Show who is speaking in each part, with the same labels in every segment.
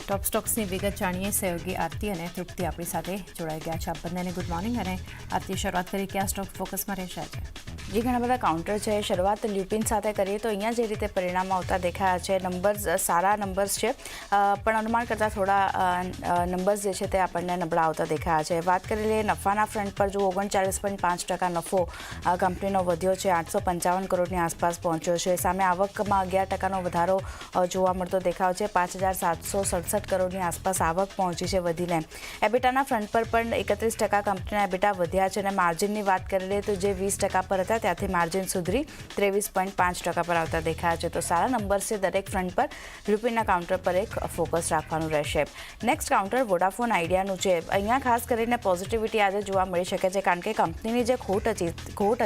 Speaker 1: ટોપ સ્ટોક્સની વિગત જાણીએ. સહયોગી આરતી અને તૃપ્તિ આપણી સાથે જોડાઈ ગયા છે. આપ બંનેને ગુડ મોર્નિંગ. અને આરતી, શરૂઆત કરી કયા સ્ટોક ફોકસમાં રહેશે આજે?
Speaker 2: જે ઘણા બધા કાઉન્ટર છે. શરૂઆત લ્યુપિન સાથે કરીએ તો અહીંયા જે રીતે પરિણામો આવતા દેખાયા છે, નંબર્સ સારા નંબર્સ છે, પણ અનુમાન કરતાં થોડા નંબર્સ જે છે તે આપણને નબળા આવતા દેખાયા છે. વાત કરી લઈએ નફાના ફ્રન્ટ પર, જો 39.5% નફો કંપનીનો વધ્યો છે, 855 કરોડની આસપાસ પહોંચ્યો છે. સામે આવકમાં 11% વધારો જોવા મળતો દેખાયો છે, 5767 કરોડની આસપાસ આવક પહોંચી છે વધીને. એબિટાના ફ્રન્ટ પર પણ 31% કંપનીના એબિટા વધ્યા છે. અને માર્જિનની વાત કરી લઈએ તો જે 20% પર હતા ત્યાંથી માર્જિન સુધરી 23.5% પર આવતા દેખાયા છે. તો સારા નંબર છે દરેક ફ્રન્ટ પર. લ્યુપિનના કાઉન્ટર પર એક ફોકસ રાખવાનું રહેશે. નેક્સ્ટ કાઉન્ટર વોડાફોન આઈડિયાનું છે. અહીંયા ખાસ કરીને પોઝિટિવિટી આજે જોવા મળી શકે છે, કારણ કે કંપનીની જે ખોટ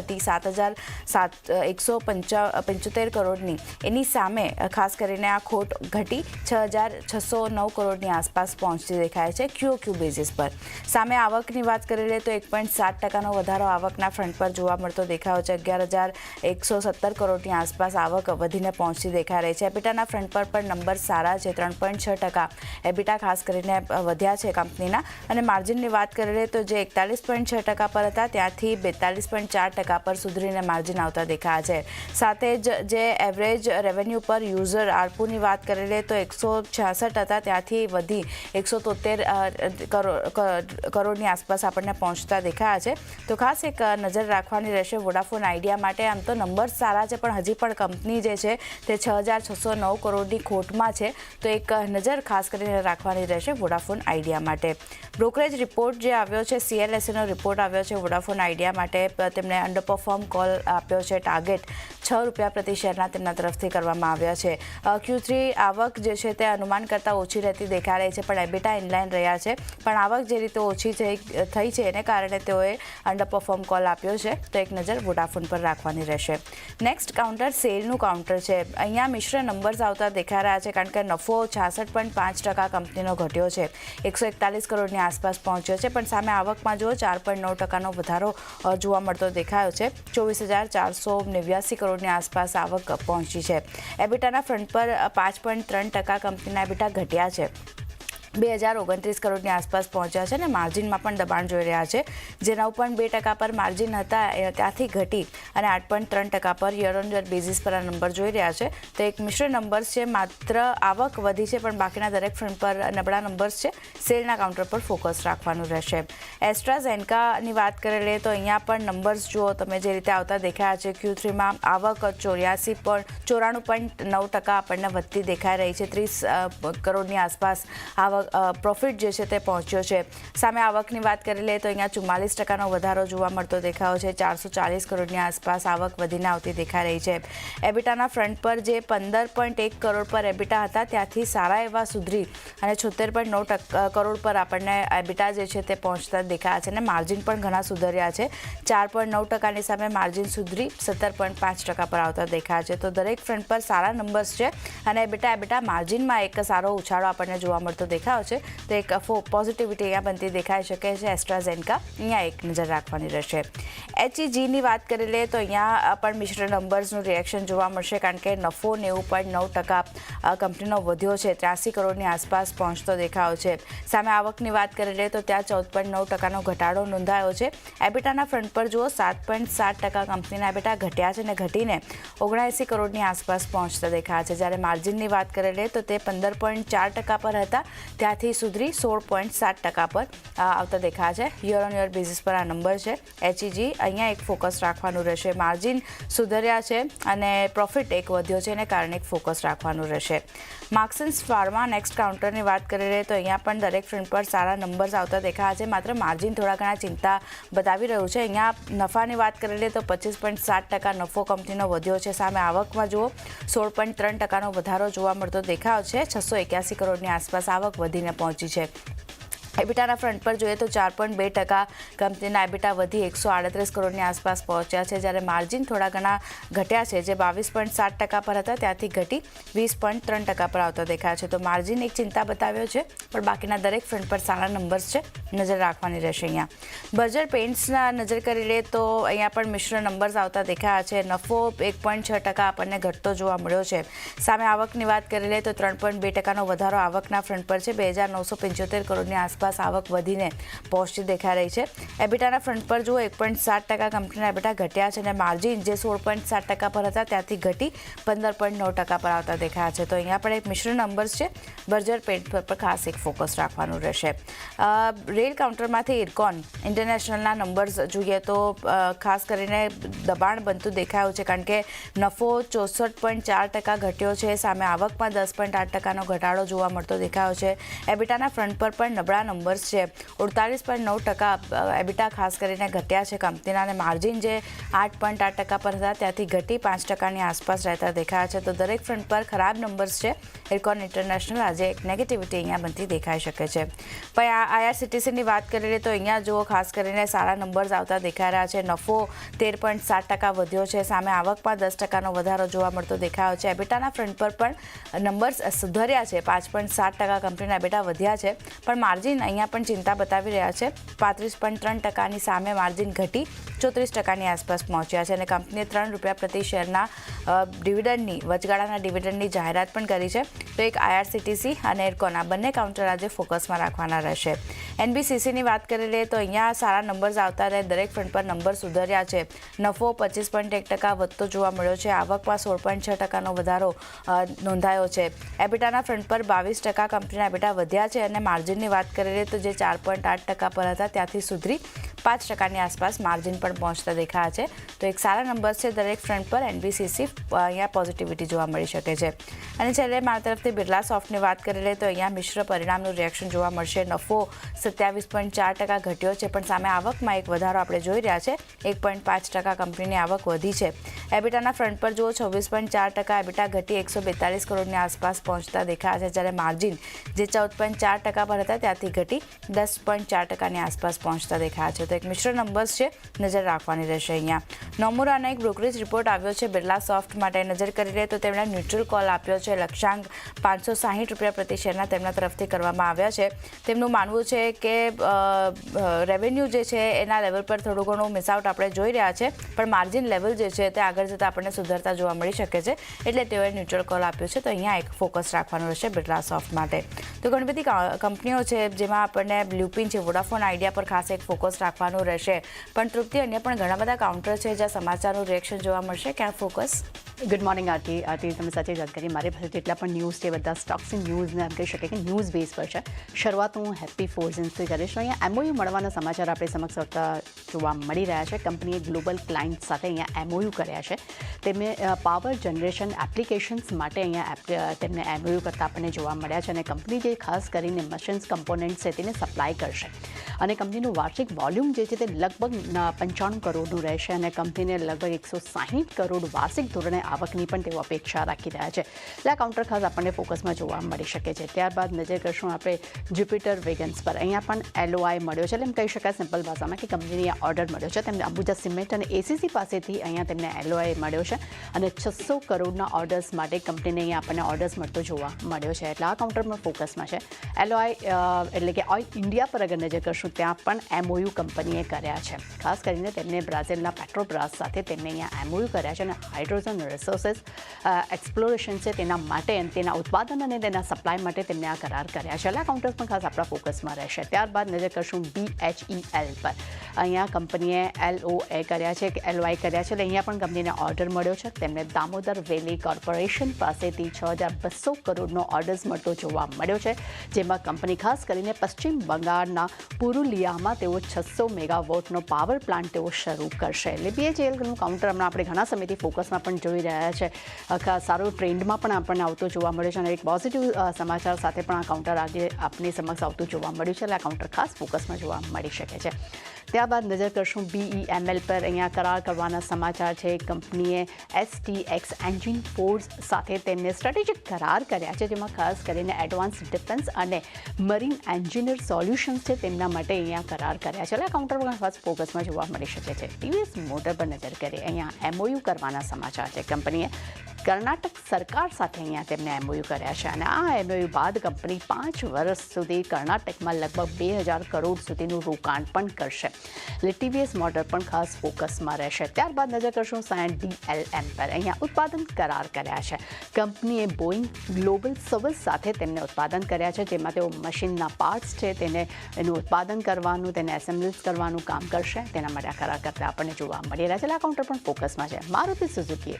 Speaker 2: હતી 7,175 કરોડની, એની સામે ખાસ કરીને આ ખોટ ઘટી 6,609 કરોડની આસપાસ પહોંચતી દેખાય છે QOQ બેઝિસ પર. સામે આવકની વાત કરી લઈએ તો 1.7%નો વધારો આવકના ફ્રન્ટ પર જોવા મળતો દેખાયો છે. 11,117 કરોડની આસપાસ આવક વધીને પહોંચતી દેખાઈ રહી છે. એબિટાના ફ્રન્ટ પર પણ નંબર સારા છે, 3.6% એબિટા ખાસ કરીને વધ્યા છે કંપનીના. અને માર્જિનની વાત કરી લઈએ તો જે 41.6% પર હતા ત્યાંથી 42.4% પર સુધરીને માર્જિન આવતા દેખાયા છે. સાથે જ જે એવરેજ રેવન્યુ પર યુઝર આરપુની વાત કરી લઈએ તો 166 હતા ત્યાંથી વધી 173 કરોડની આસપાસ આપણને પહોંચતા દેખાયા છે. તો ખાસ એક નજર રાખવાની રહેશે વોડાફોન આઈડિયા માટે. આમ તો નંબર સારા છે, પણ હજી પણ કંપની જે છે તે 6,609 કરોડની ખોટમાં છે. તો એક નજર ખાસ કરીને રાખવાની રહેશે વોડાફોન આઈડિયા માટે. બ્રોકરેજ રિપોર્ટ જે આવ્યો છે, CLSAનો રિપોર્ટ આવ્યો છે વોડાફોન આઈડિયા માટે. તેમણે અંડરપરફોર્મ કોલ આપ્યો છે. ટાર્ગેટ ₹6 પ્રતિ શેરના તેમના તરફથી કરવામાં આવ્યા છે. Q3 આવક જે છે તે અનુમાન કરતાં ઓછી રહેતી દેખાઈ રહી છે, પણ એબિટા ઇનલાઇન રહ્યા છે. પણ આવક જે રીતે ઓછી થઈ છે એને કારણે તેઓએ અંડરપરફોર્મ કોલ આપ્યો છે. તો એક નજર વોડાફોન પર રાખવાની રહેશે. નેક્સ્ટ કાઉન્ટર સેલનું કાઉન્ટર છે. અહીંયા મિશ્ર નંબર્સ આવતા દેખાઈ રહ્યા છે, કારણ કે નફો 66.5% કંપનીનો ઘટ્યો છે, 141 કરોડની આસપાસ પહોંચ્યો છે. પણ સામે આવકમાં જુઓ 4.9%નો વધારો જોવા મળતો દેખાયો છે, 24,489 કરોડની આસપાસ આવક પહોંચી છે. એબિટાના ફ્રન્ટ પર 5.3% કંપનીના એબિટા ઘટ્યા છે, 2,029 કરોડની આસપાસ પહોંચ્યા છે. અને માર્જિનમાં પણ દબાણ જોઈ રહ્યા છે, જે 9.2% પર માર્જિન હતા ત્યાંથી ઘટી અને 8.3% પર યર ઓન યર બેઝિસ પર આ નંબર જોઈ રહ્યા છે. તો એક મિશ્ર નંબર્સ છે. માત્ર આવક વધી છે, પણ બાકીના દરેક ફ્રન્ટ પર નબળા નંબર્સ છે. સેલના કાઉન્ટર પર ફોકસ રાખવાનું રહેશે. એસ્ટ્રાઝેનેકાની વાત કરી લઈએ તો અહીંયા પણ નંબર્સ જુઓ તમે જે રીતે આવતા દેખાયા છે. Q3માં આવક 94.9% આપણને વધતી દેખાઈ રહી છે, 30 કરોડની આસપાસ આવક પ્રોફિટ જે છે તે પહોંચ્યો છે. સામે આવકની વાત કરી લઈએ તો અહીંયા 44%નો વધારો જોવા મળતો દેખાયો છે, 440 કરોડની આસપાસ આવક વધીને આવતી દેખાઈ રહી છે. એબિટાના ફ્રન્ટ પર જે 15.1 કરોડ પર એબિટા હતા ત્યાંથી સારા એવા સુધરી અને 76.9 કરોડ પર આપણને એબિટા જે છે તે પહોંચતા દેખાયા છે. અને માર્જિન પણ ઘણા સુધર્યા છે, 4.9%ની સામે માર્જિન સુધરી 17.5% પર આવતા દેખાયા છે. તો દરેક ફ્રન્ટ પર સારા નંબર્સ છે. અને એબિટા માર્જિનમાં એક સારો ઉછાળો આપણને જોવા મળતો દેખાયો છે. તો એક પોઝિટિવિટી અહીંયા બનતી દેખાઈ શકે છે. એસ્ટ્રાઝેનેકા અહીંયા એક નજર રાખવાની રહેશે. HEGની વાત કરી લઈએ તો અહીંયા પણ મિશ્ર નંબર્સનું રિએક્શન જોવા મળશે, કારણ કે નફો 90.9% કંપનીનો વધ્યો છે, 83 કરોડની આસપાસ પહોંચતો દેખાયો છે. સામે આવકની વાત કરી લઈએ તો ત્યાં 14.9%નો ઘટાડો નોંધાયો છે. એબિટાના ફ્રન્ટ પર જુઓ 7.7% કંપનીના એબિટા ઘટ્યા છે અને ઘટીને 79 કરોડની આસપાસ પહોંચતા દેખાયા છે. જ્યારે માર્જિનની વાત કરી લઈએ તો તે 15.4% પર હતા ત્યાંથી સુધરી 16.7% પર આવતા દેખાયા છે. યર ઓન યર બેઝિસ પર આ નંબર છે. HEG અહીંયા એક ફોકસ રાખવાનું રહેશે. માર્જિન સુધર્યા છે અને પ્રોફિટ એક વધ્યો છે, એને કારણે એક ફોકસ રાખવાનું રહેશે. માર્ક્સન્સ ફાર્મા નેક્સ્ટ કાઉન્ટરની વાત કરી લઈએ તો અહીંયા પણ દરેક ફ્રન્ટ પર સારા નંબર્સ આવતા દેખાયા છે. માત્ર માર્જિન થોડા ઘણા ચિંતા બતાવી રહ્યું છે. અહીંયા નફાની વાત કરી લઈએ તો 25.7% નફો કંપનીનો વધ્યો છે. સામે આવકમાં જુઓ 16.3%નો વધારો જોવા મળતો દેખાયો છે, 681 કરોડની આસપાસ આવક વધીને પહોંચી છે. એબિટાના ફ્રન્ટ પર જોઈએ તો 4.2% કંપનીના એબિટા વધી 138 કરોડની આસપાસ પહોંચ્યા છે, જ્યારે માર્જિન થોડા ઘણા ઘટ્યા છે, જે 22.7% પર હતા ત્યાંથી ઘટી 20.3% પર આવતા દેખાય છે. તો માર્જિન એક ચિંતા બતાવ્યો છે, પણ બાકીના દરેક ફ્રન્ટ પર સારા નંબર્સ છે, નજર રાખવાની રહેશે. અહીંયા બર્જર પેઇન્ટ્સના નજર કરી લઈએ તો અહીંયા પણ મિશ્ર નંબર્સ આવતા દેખાયા છે. નફો 1.6% આપણને ઘટતો જોવા મળ્યો છે. સામે આવકની વાત કરી લઈએ તો 3.2%નો વધારો આવકના ફ્રન્ટ પર છે. 2,975 કરોડની આસપાસ આવક વધીને પહોંચતી દેખાઈ રહી છે. એબિટાના ફ્રન્ટ પર જુઓ 1.7% કંપનીના એબિટા ઘટ્યા છે અને માર્જિન જે 16.7% પર હતા ત્યાંથી ઘટી 15.9% પર આવતા દેખાયા છે. તો અહીંયા પણ એક મિશ્ર નંબર્સ છે. બર્જર પેન્ટ પર ખાસ એક ફોકસ રાખવાનું રહેશે. રેલ કાઉન્ટરમાંથી ઇરકોન ઇન્ટરનેશનલના નંબર્સ જોઈએ તો ખાસ કરીને દબાણ બનતું દેખાયું છે, કારણ કે નફો 64.4% ઘટ્યો છે. સામે આવકમાં 10.8%નો ઘટાડો જોવા મળતો દેખાયો છે. એબિટાના ફ્રન્ટ પર પણ નબળા નંબર્સ છે. 48.9% એબિટા ખાસ કરીને ઘટ્યા છે કંપનીના, અને માર્જિન જે 8.8% પર હતા ત્યાંથી ઘટી 5%ની આસપાસ રહેતા દેખાયા છે. તો દરેક ફ્રન્ટ પર ખરાબ નંબર્સ છે. ઇરકોન ઇન્ટરનેશનલ આજે એક નેગેટિવિટી અહીંયા બનતી દેખાઈ શકે છે. પણ આઈઆરસીટીસીની વાત કરી લઈએ તો અહીંયા જુઓ ખાસ કરીને સારા નંબર્સ આવતા દેખાઈ રહ્યા છે. નફો 13.7% વધ્યો છે. સામે આવકમાં 10%નો વધારો જોવા મળતો દેખાયો છે. એબિટાના ફ્રન્ટ પર પણ નંબર્સ સુધર્યા છે. 5.7% કંપનીના એબિટા વધ્યા છે, પણ માર્જિન અહીંયા પણ ચિંતા બતાવી રહ્યા છે. 35.3%ની સામે માર્જિન ઘટી 34%ની આસપાસ પહોંચ્યા છે, અને કંપનીએ ₹3 પ્રતિ શેરના ડિવિડન્ડની વચગાળાના ડિવિડન્ડની જાહેરાત પણ કરી છે. તો એક આઈઆરસીટીસી અને ઇરકોન આ બંને કાઉન્ટર આજે ફોકસમાં રાખવાના રહેશે. એનબીસીસીની વાત કરી લઈએ તો અહીંયા સારા નંબર્સ આવતા રહે. દરેક ફ્રન્ટ પર નંબર સુધર્યા છે. નફો 25.1% વધતો જોવા મળ્યો છે. આવકમાં 16.6%નો વધારો નોંધાયો છે. એબિટાના ફ્રન્ટ પર 22% કંપનીના એબિટા વધ્યા છે, અને માર્જિનની વાત કરી લઈએ તો જે 4.8% પર હતા ત્યાંથી સુધરી 5%ની આસપાસ માર્જિન પણ પહોંચતા દેખાયા છે. તો એક સારા નંબર છે દરેક ફ્રન્ટ પર. એનબીસીસી અહીંયા પોઝિટિવિટી જોવા મળી શકે છે. અને છેલ્લે મારા તરફથી બિરલા સોફ્ટની વાત કરી લઈએ તો અહીંયા મિશ્ર પરિણામનું રિએક્શન જોવા મળશે. નફો 27.4% ઘટ્યો છે, પણ સામે આવકમાં એક વધારો આપણે જોઈ રહ્યા છે. 1.5% કંપનીની આવક વધી છે. એબિટાના ફ્રન્ટ પર જુઓ 26.4%, એબિટા ઘટી 142 કરોડની આસપાસ પહોંચતા દેખાયા છે, જ્યારે માર્જિન જે 14.4% પર હતા ત્યાંથી ઘટી 10.4%ની આસપાસ પહોંચતા દેખાયા છે. તો એક મિશ્ર નંબર્સ છે, નજર રાખવાની રહેશે. અહીંયા નોમુરાનો એક બ્રોકરેજ રિપોર્ટ આવ્યો છે બિરલા સોફ્ટ માટે. નજર કરી લઈએ તો તેમણે ન્યુટ્રલ કોલ આપ્યો છે. લક્ષ્યાંક ₹560 પ્રતિ શેરના તેમના તરફથી કરવામાં આવ્યા છે. તેમનું માનવું છે કે રેવન્યુ જે છે એના લેવલ પર થોડું ઘણું મિસઆઉટ આપણે જોઈ રહ્યા છે, પણ માર્જિન લેવલ જે છે તે આગળ જતાં આપણને સુધરતા જોવા મળી શકે છે, એટલે તેઓએ ન્યુટ્રલ કોલ આપ્યો છે. તો અહીંયા એક ફોકસ રાખવાનું રહેશે બિરલા સોફ્ટ માટે. તો ઘણી બધી કંપનીઓ છે જેમાં આપણને બ્લુપિન છે, વોડાફોન આઈડિયા પર ખાસ એક ફોકસ રાખવાનું રહેશે. પણ તૃપ્તિ, અન્ય પણ ઘણા બધા કાઉન્ટર છે જ્યાં સમાચારનું રિએક્શન જોવા મળશે. ક્યાં ફોકસ?
Speaker 3: ગુડ મોર્નિંગ આરતી, તમે સાચી વાત કરી. મારી પાસે જેટલા પણ ન્યૂઝ છે બધા સ્ટોક્સ ઇન ન્યૂઝને એમ કહી શકે કે ન્યૂઝ બેઝ પર છે. શરૂઆત હું હેપી ફોર્જન્સથી કરીશ. અહીંયા એમઓયુ મળવાના સમાચાર આપણે સમક્ષ આવતા જોવા મળી રહ્યા છે. કંપનીએ ગ્લોબલ ક્લાયન્ટ સાથે અહીંયા એમઓયુ કર્યા છે. તેમને પાવર જનરેશન એપ્લિકેશન્સ માટે અહીંયા તેમને એમઓયુ કરતા આપણને જોવા મળ્યા છે, અને કંપની જે ખાસ કરીને મશીન્સ કમ્પોનન્ટ છે તેને સપ્લાય કરશે. અને કંપનીનું વાર્ષિક વોલ્યુમ જે છે તે લગભગ 95 કરોડનું રહેશે, અને કંપનીને લગભગ 160 કરોડ વાર્ષિક ધોરણે આવકની પણ તેઓ અપેક્ષા રાખી રહ્યા છે. એટલે આ કાઉન્ટર ખાસ આપણને ફોકસમાં જોવા મળી શકે છે. ત્યારબાદ નજર કરશું આપણે જ્યુપિટર વેગન્સ પર. અહીંયા પણ એલઓઆઈ મળ્યો છે, એટલે એમ કહી શકાય સિમ્પલ ભાષામાં કે કંપનીને ઓર્ડર મળ્યો છે. તેમને અંબુજા સિમેન્ટ અને એસીસી પાસેથી અહીંયા તેમને એલઓઆઈ મળ્યો છે, અને 600 કરોડના ઓર્ડર્સ માટે કંપનીને અહીંયા આપણને ઓર્ડર્સ મળતો જોવા મળ્યો છે. એટલે આ કાઉન્ટરમાં ફોકસમાં છે. એલઓઆઈ એટલે કે ઓઇલ ઇન્ડિયા પર અગર નજર કરશું ત્યાં પણ એમઓયુ કંપનીએ કર્યા છે. ખાસ કરીને તેમને બ્રાઝિલના પેટ્રોબ્રાસ સાથે તેમને અહીંયા એમઓયુ કર્યા છે, અને હાઇડ્રોજન રિસોર્સિસ એક્સપ્લોરેશન છે તેના માટે, તેના ઉત્પાદન અને તેના સપ્લાય માટે તેમને આ કરાર કર્યા છે. એટલે કાઉન્ટર્સ પણ ખાસ આપણા ફોકસમાં રહેશે. ત્યારબાદ નજર કરશું BHEL પર. અહીંયા કંપનીએ એલઓએ કર્યા છે, એલઓઆઈ કર્યા છે, એટલે અહીંયા પણ કંપનીને ઓર્ડર મળ્યો છે. તેમને દામોદર વેલી કોર્પોરેશન પાસેથી 6,200 કરોડનો ઓર્ડર્સ મળતો જોવા મળ્યો છે, જેમાં કંપની ખાસ કરીને પશ્ચિમ બંગાળના પુરુલિયામાં તેઓ 600 મેગાવોટનો પાવર પ્લાન્ટ તેઓ શરૂ કરશે. એટલે BHELનું કાઉન્ટર હમણાં આપણે ઘણા સમયથી ફોકસમાં પણ જોઈ રહ્યા છે. સારો ટ્રેન્ડમાં પણ આપણને આવતો જોવા મળ્યો છે, અને એક પોઝિટિવ સમાચાર સાથે પણ આ કાઉન્ટર આજે આપની સમક્ષ આવતું જોવા મળ્યું છે. એટલે આ કાઉન્ટર ખાસ ફોકસમાં જોવા મળી શકે છે. ત્યારબાદ નજર કરશું BEML પર. અહીંયા કરાર કરવાના સમાચાર છે. કંપનીએ STX એન્જિન ફોર્સ સાથે તેમને સ્ટ્રેટેજિક કરાર કર્યા છે, જેમાં ખાસ કરીને એડવાન્સ ડિફેન્સ અને મરીન એન્જિનિયર સોલ્યુશન્સ છે તેમના માટે અહીંયા કરાર કર્યા છે. એટલે આ કાઉન્ટર પર ખાસ ફોકસમાં જોવા મળી શકે છે. TVS મોટર પર નજર કરીએ. અહીંયા MOU કરવાના સમાચાર છે. કંપનીએ કર્ણાટક સરકાર સાથે અહીંયા તેમને MOU કર્યા છે અને આ MOU બાદ કંપની 5 વર્ષ સુધી કર્ણાટકમાં લગભગ 2000 કરોડ સુધીનું રોકાણ પણ કરશે. એટલે TVS મોટર પણ ખાસ ફોકસમાં રહેશે. ત્યારબાદ નજર કરશું DLM પર. અહીંયા ઉત્પાદન કરાર કર્યા છે. કંપનીએ બોઈંગ ગ્લોબલ સર્વિસ સાથે તેમને ઉત્પાદન કર્યા છે, જેમાં તેઓ મશીનના પાર્ટ્સ છે એનું ઉત્પાદન કરવાનું, તેને એસેમ્બલ્સ કરવાનું કામ કરશે. તેના માટે આ કરાર કરતા આપણને જોવા મળી રહ્યા છે. એટલે આ કાઉન્ટર પણ ફોકસમાં છે. મારુતિ સુઝુકી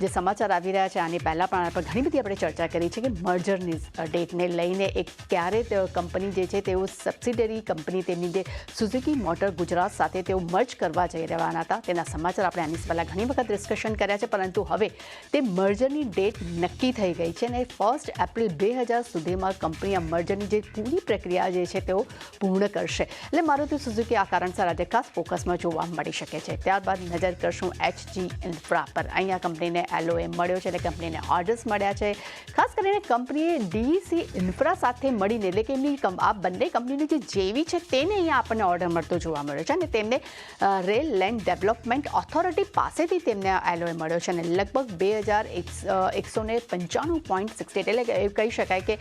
Speaker 3: જે સમાચાર આવી રહ્યા છે આની પહેલાં પણ આના પર ઘણી બધી આપણે ચર્ચા કરી છે કે મર્જરની ડેટને લઈને ક્યારે કંપની જે છે તેઓ સબસિડરી કંપની તેમની જે સુઝુકી મોટર ગુજરાત સાથે તેઓ મર્જ કરવા જઈ રહેવાના હતા. તેના સમાચાર આપણે આની પહેલાં ઘણી વખત ડિસ્કશન કર્યા છે, પરંતુ હવે તે મર્જરની ડેટ નક્કી થઈ ગઈ છે અને 1 એપ્રિલ 2000 સુધીમાં કંપની આ મર્જરની જે પૂરી પ્રક્રિયા જે છે તેઓ પૂર્ણ કરશે. એટલે મારુતિ સુઝુકી આ કારણસર આજે ખાસ ફોકસમાં જોવા મળી શકે છે. ત્યારબાદ નજર કરશું HG ઇન્ફ્રા પર. અહીંયા કંપનીને LOA મળ્યો છે, એટલે કંપનીને ઓર્ડર્સ મળ્યા છે. ખાસ કરીને કંપનીએ DEC ઇન્ફ્રા સાથે મળીને, એટલે કે એમની આ બંને કંપનીની જે JV છે તેને અહીંયા આપણને ઓર્ડર મળતો જોવા મળ્યો છે અને તેમને રેલ લેન્ડ ડેવલપમેન્ટ ઓથોરિટી પાસેથી તેમને LOA મળ્યો છે અને લગભગ 2195.68 એટલે કે કહી શકાય કે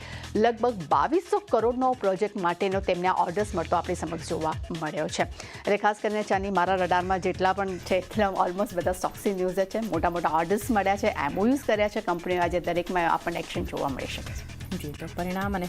Speaker 3: લગભગ 2200 કરોડનો પ્રોજેક્ટ માટેનો તેમને ઓર્ડર્સ મળતો આપણી સમક્ષ જોવા મળ્યો છે. એટલે ખાસ કરીને ચાની મારા રડારમાં જેટલા પણ છે એટલા ઓલમોસ્ટ બધા સ્ટોક્સી ન્યૂઝ જ છે. મોટા ઓર્ડર્સ મળ્યા છે, MOUs કર્યા છે કંપનીઓ. આજે દરેકમાં આપણને એક્શન જોવા મળી શકે છે.
Speaker 1: જી, તો પરિણામ અને